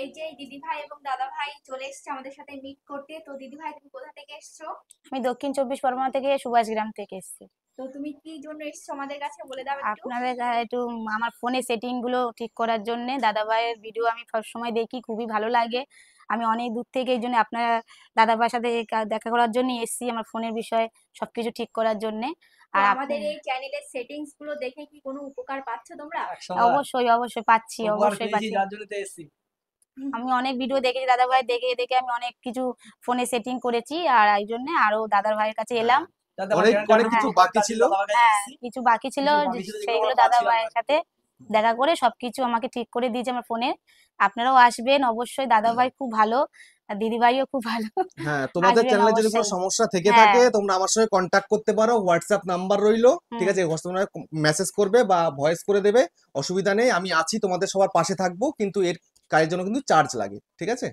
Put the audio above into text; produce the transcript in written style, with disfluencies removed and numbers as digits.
এই যে দিদি ভাই এবং দাদা ভাই চলে এসেছে আমাদের সাথে মিট করতে। তো দিদি ভাই তুমি কোথা থেকে এসছো? আমি দক্ষিণ চব্বিশ পরগনা থেকে সুভাষগ্রাম থেকে এসেছি। তো তুমি কি জন্য এসেছো আমাদের কাছে বলে দাও একটু। আপনাদের একটু আমার ফোনে সেটিং গুলো ঠিক করার জন্য। দাদা ভাইয়ের ভিডিও আমি সবসময় দেখি, খুবই ভালো লাগে। আমি অনেক দূর থেকে এই জন্য আপনার দাদা ভাইয়ের সাথে দেখা করার জন্য এসেছি, আমার ফোনের বিষয়ে সবকিছু ঠিক করার জন্য। তো আর আপনি আমাদের এই চ্যানেলের সেটিংস গুলো দেখে কি কোনো উপকার পাচ্ছ তোমরা? অবশ্যই অবশ্যই পাচ্ছি, অবশ্যই পাচ্ছি। আমি অনেক ভিডিও দেখেছি দাদা ভাই, দেখে দেখে আমি অনেক কিছু ফোনে সেটিং করেছি, আর এই জন্য আরো দাদার ভাইয়ের কাছে এলাম। অনেক অনেক কিছু হ্যাঁ বাকি ছিল। হ্যাঁ, কিছু বাকি ছিল, সেইগুলো দাদা ভাইয়ের সাথে দেখা করে সবকিছু আমাকে ঠিক করে দিয়েছে আমার ফোনে। আপনারাও আসবেন অবশ্যই, দাদা ভাই খুব ভালো, আর দিদি ভাইও খুব ভালো। হ্যাঁ, তোমাদের আসবেন চ্যানেলে যদি কোনো অবশ্যই। সমস্যা থেকে হ্যাঁ। থাকে তোমরা আমার সঙ্গে কন্ট্যাক্ট করতে পারো, হোয়াটসঅ্যাপ নাম্বার রইলো, ঠিক হুম। আছে? তোমরা মেসেজ করবে বা ভয়েস করে দেবে, অসুবিধা নেই, আমি আছি, তোমাদের সবার পাশে থাকবো, কিন্তু এর কাজের জন্য কিন্তু চার্জ লাগে, ঠিক আছে?